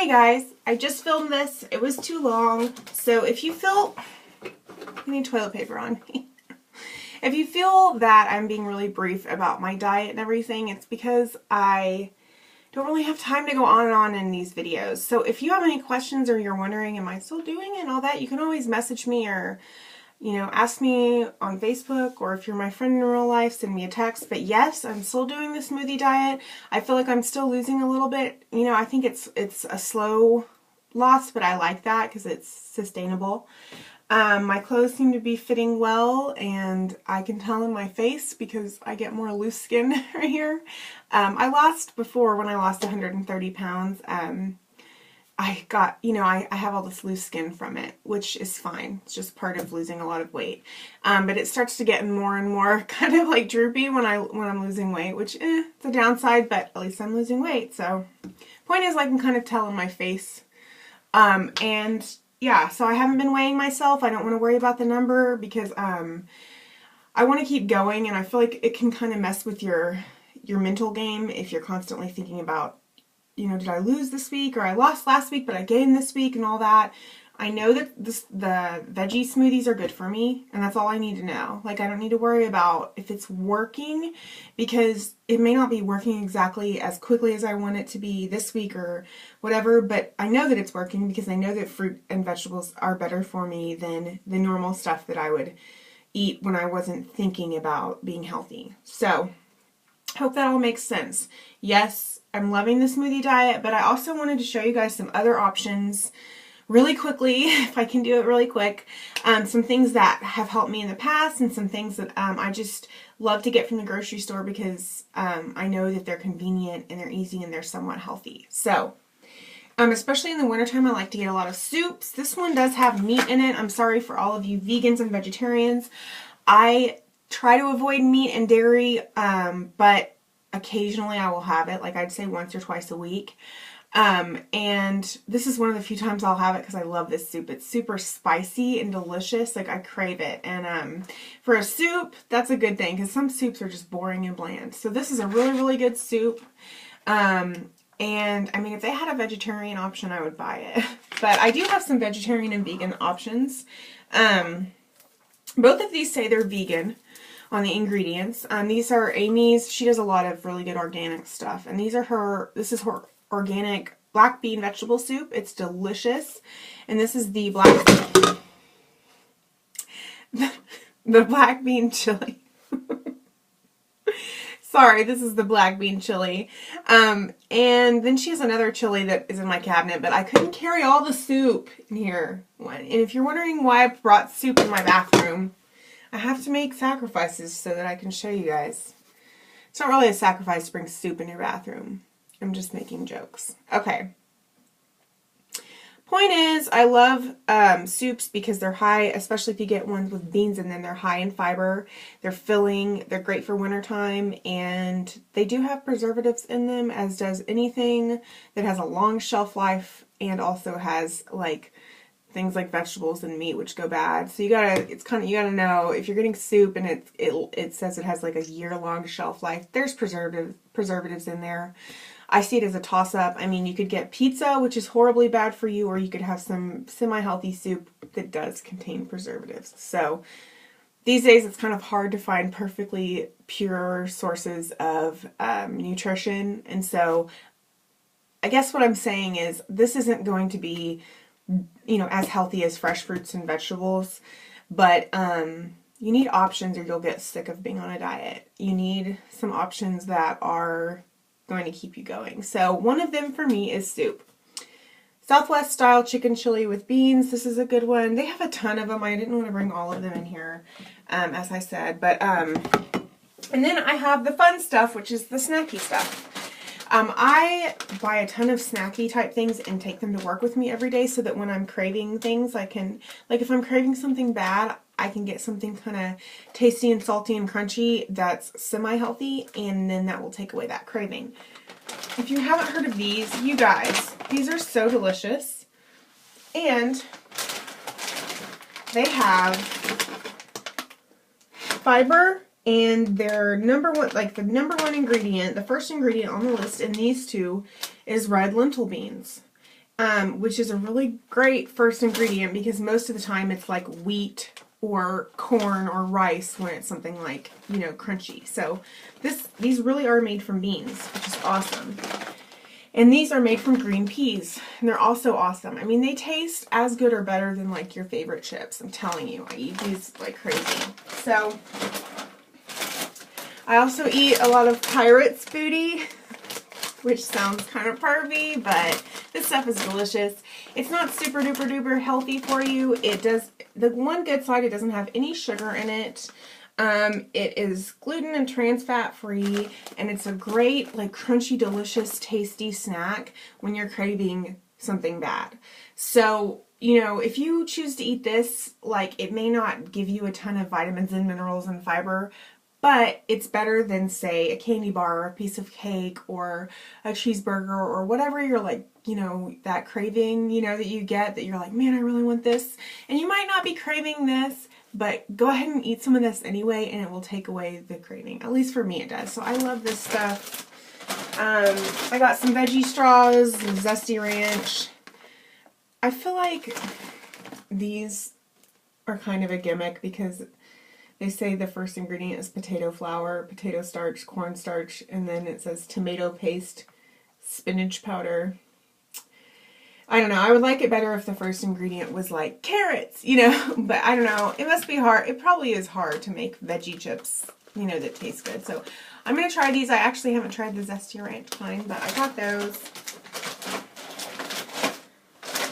Hey guys, I just filmed this. It was too long, so if you feel... I need toilet paper on me. If you feel that I'm being really brief about my diet and everything, it's because I don't really have time to go on and on in these videos. So if you have any questions or you're wondering, am I still doing it and all that, you can always message me or, ask me on Facebook, or if you're my friend in real life, send me a text. But yes, I'm still doing the smoothie diet. I feel like I'm still losing a little bit. I think it's a slow loss, but I like that because it's sustainable. My clothes seem to be fitting well, and I can tell in my face because I get more loose skin right here. I lost before, when I lost 130 pounds, I got, I have all this loose skin from it, which is fine. It's just part of losing a lot of weight. But it starts to get more and more kind of like droopy when I'm losing weight, which, it's a downside, but at least I'm losing weight. So point is, I can kind of tell in my face. And yeah, so I haven't been weighing myself. I don't want to worry about the number because, I want to keep going, and I feel like it can kind of mess with your mental game if you're constantly thinking about, did I lose this week, or I lost last week but I gained this week and all that. I know that the veggie smoothies are good for me, and that's all I need to know. Like, I don't need to worry about if it's working, because it may not be working exactly as quickly as I want it to be this week or whatever, but I know that it's working because I know that fruit and vegetables are better for me than the normal stuff that I would eat when I wasn't thinking about being healthy. So, hope that all makes sense. Yes, I'm loving the smoothie diet, but I also wanted to show you guys some other options really quickly, if I can do it really quick. Some things that have helped me in the past, and some things that I just love to get from the grocery store because I know that they're convenient and they're easy and they're somewhat healthy. So, especially in the wintertime, I like to get a lot of soups. This one does have meat in it. I'm sorry for all of you vegans and vegetarians. I try to avoid meat and dairy, but occasionally I will have it, like I'd say once or twice a week. And this is one of the few times I'll have it because I love this soup. It's super spicy and delicious. Like, I crave it. And for a soup, that's a good thing because some soups are just boring and bland. So this is a really, really good soup. And I mean, if they had a vegetarian option, I would buy it. But I do have some vegetarian and vegan options. Both of these say they're vegan on the ingredients. These are Amy's. She does a lot of really good organic stuff. And this is her organic black bean vegetable soup. It's delicious. And this is the the black bean chili. Sorry, this is the black bean chili. And then she has another chili that is in my cabinet, but I couldn't carry all the soup in here. And if you're wondering why I brought soup in my bathroom, I have to make sacrifices so that I can show you guys. It's not really a sacrifice to bring soup in your bathroom. I'm just making jokes. Okay. Point is, I love soups because they're high, especially if you get ones with beans in them. They're high in fiber. They're filling. They're great for wintertime. And they do have preservatives in them, as does anything that has a long shelf life and also has, like, things like vegetables and meat, which go bad. So you gotta know, if you're getting soup and it says it has like a year-long shelf life, there's preservatives in there. I see it as a toss-up. I mean, you could get pizza, which is horribly bad for you, or you could have some semi-healthy soup that does contain preservatives. So these days it's kind of hard to find perfectly pure sources of nutrition. And so I guess what I'm saying is, this isn't going to be as healthy as fresh fruits and vegetables, but you need options or you'll get sick of being on a diet. You need some options that are going to keep you going. So one of them for me is soup. Southwest style chicken chili with beans. This is a good one. They have a ton of them. I didn't want to bring all of them in here, as I said, but and then I have the fun stuff, which is the snacky stuff. I buy a ton of snacky type things and take them to work with me every day so that when I'm craving things, I can, like, if I'm craving something bad, I can get something kind of tasty and salty and crunchy that's semi-healthy, and then that will take away that craving. If you haven't heard of these, you guys, these are so delicious, and they have fiber. And their number one, like the number one ingredient, the first ingredient on the list in these two is red lentil beans. which is a really great first ingredient because most of the time it's like wheat or corn or rice when it's something like, you know, crunchy. So these really are made from beans, which is awesome. And these are made from green peas, and they're also awesome. I mean, they taste as good or better than like your favorite chips. I'm telling you, I eat these like crazy. So I also eat a lot of Pirates booty, which sounds kind of pervy, but this stuff is delicious. It's not super duper duper healthy for you. It does, the one good side, it doesn't have any sugar in it. It is gluten and trans fat free, and it's a great, like, crunchy, delicious, tasty snack when you're craving something bad. So, you know, if you choose to eat this, like, it may not give you a ton of vitamins and minerals and fiber, but it's better than, say, a candy bar or a piece of cake or a cheeseburger or whatever you're like, you know, that craving, you know, that you get that you're like, man, I really want this. And you might not be craving this, but go ahead and eat some of this anyway, and it will take away the craving. At least for me it does. So I love this stuff. I got some veggie straws, and zesty ranch. I feel like these are kind of a gimmick because they say the first ingredient is potato flour, potato starch, cornstarch, and then it says tomato paste, spinach powder. I don't know. I would like it better if the first ingredient was like carrots, you know, but I don't know. It must be hard. It probably is hard to make veggie chips, you know, that taste good. So I'm going to try these. I actually haven't tried the zesty ranch kind, but I got those.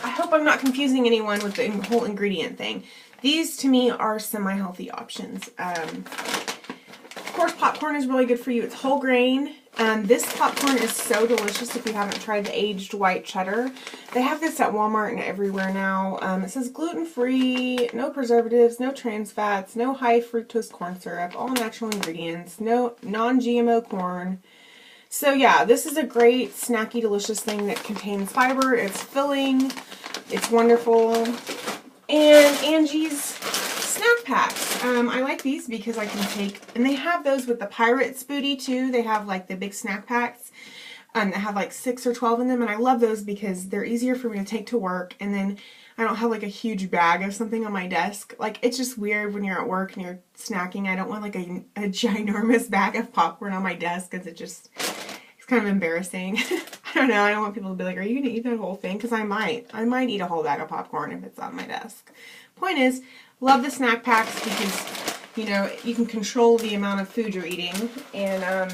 I hope I'm not confusing anyone with the whole ingredient thing. These, to me, are semi-healthy options. Of course, popcorn is really good for you. It's whole grain. This popcorn is so delicious if you haven't tried the aged white cheddar. They have this at Walmart and everywhere now. It says gluten-free, no preservatives, no trans fats, no high fructose corn syrup, all natural ingredients, no non-GMO corn. So yeah, this is a great, snacky, delicious thing that contains fiber. It's filling. It's wonderful. And Angie's snack packs. I like these because I can take, and they have those with the Pirates booty too. They have like the big snack packs that have like 6 or 12 in them, and I love those because they're easier for me to take to work, and then I don't have like a huge bag of something on my desk. Like, it's just weird when you're at work and you're snacking. I don't want like a ginormous bag of popcorn on my desk because it's kind of embarrassing. I don't know. I don't want people to be like, are you going to eat that whole thing? Because I might eat a whole bag of popcorn if it's on my desk. Point is, love the snack packs because, you know, you can control the amount of food you're eating. And,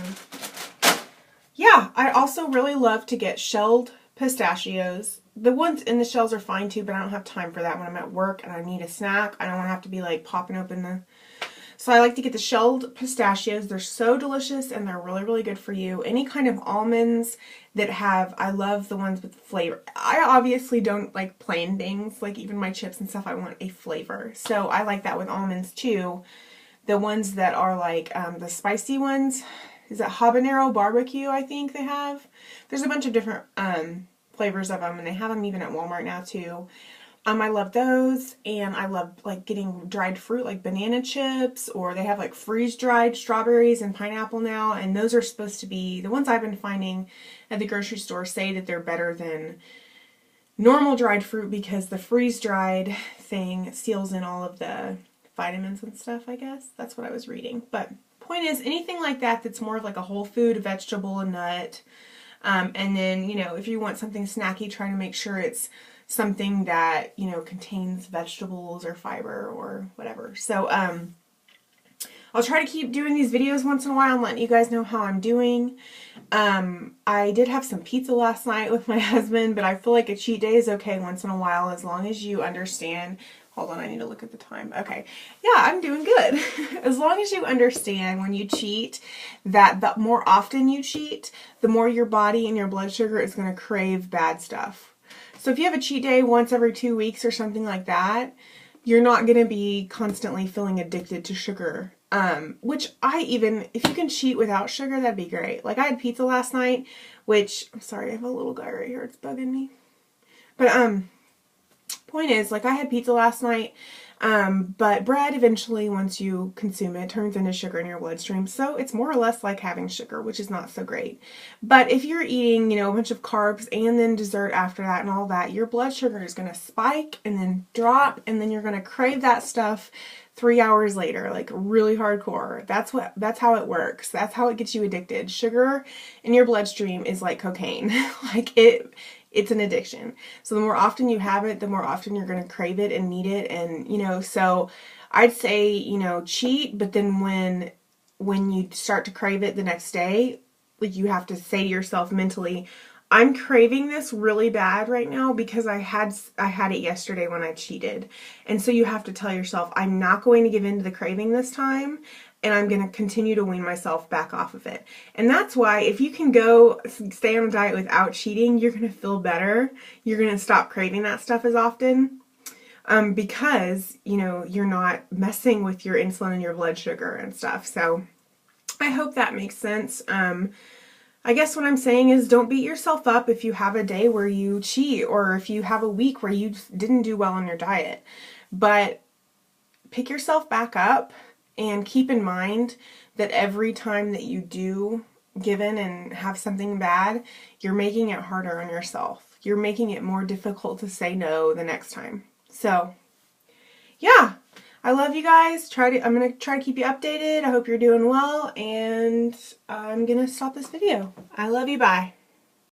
yeah, I also really love to get shelled pistachios. The ones in the shells are fine too, but I don't have time for that when I'm at work and I need a snack. I don't want to have to be like popping open the... So I like to get the shelled pistachios. They're so delicious and they're really, really good for you. Any kind of almonds that have, I love the ones with flavor. I obviously don't like plain things, like even my chips and stuff, I want a flavor. So I like that with almonds too. The ones that are like the spicy ones, is it habanero barbecue I think they have? There's a bunch of different flavors of them, and they have them even at Walmart now too. I love those, and I love like getting dried fruit like banana chips, or they have like freeze-dried strawberries and pineapple now, and those are supposed to be, the ones I've been finding at the grocery store say that they're better than normal dried fruit because the freeze-dried thing seals in all of the vitamins and stuff, I guess. That's what I was reading. But point is, anything like that that's more of like a whole food, vegetable, and nut. And then, you know, if you want something snacky, try to make sure it's something that, you know, contains vegetables or fiber or whatever. So, I'll try to keep doing these videos once in a while and letting you guys know how I'm doing. I did have some pizza last night with my husband, but I feel like a cheat day is okay once in a while as long as you understand. Hold on, I need to look at the time. Okay. Yeah, I'm doing good. As long as you understand when you cheat that the more often you cheat, the more your body and your blood sugar is going to crave bad stuff. So if you have a cheat day once every 2 weeks or something like that, you're not going to be constantly feeling addicted to sugar. Which if you can cheat without sugar, that'd be great. Like I had pizza last night, which, I'm sorry, I have a little guy right here. It's bugging me. But, Point is, like, I had pizza last night, but bread eventually, once you consume it, turns into sugar in your bloodstream. So it's more or less like having sugar, which is not so great. But if you're eating, you know, a bunch of carbs and then dessert after that and all that, your blood sugar is going to spike and then drop, and then you're going to crave that stuff 3 hours later, like really hardcore. That's how it works. That's how it gets you addicted. Sugar in your bloodstream is like cocaine. Like it's an addiction. So the more often you have it, the more often you're going to crave it and need it. And, you know, so I'd say, you know, cheat, but then when you start to crave it the next day, like, you have to say to yourself mentally, I'm craving this really bad right now because I had it yesterday when I cheated. And so you have to tell yourself, I'm not going to give in to the craving this time, and I'm going to continue to wean myself back off of it. And that's why if you can go stay on a diet without cheating, you're going to feel better. You're going to stop craving that stuff as often, because, you know, you're not messing with your insulin and your blood sugar and stuff. So I hope that makes sense. I guess what I'm saying is, don't beat yourself up if you have a day where you cheat, or if you have a week where you didn't do well on your diet. But pick yourself back up and keep in mind that every time that you do give in and have something bad, you're making it harder on yourself. You're making it more difficult to say no the next time. So, yeah. I love you guys. I'm going to try to keep you updated. I hope you're doing well, and I'm going to stop this video. I love you. Bye.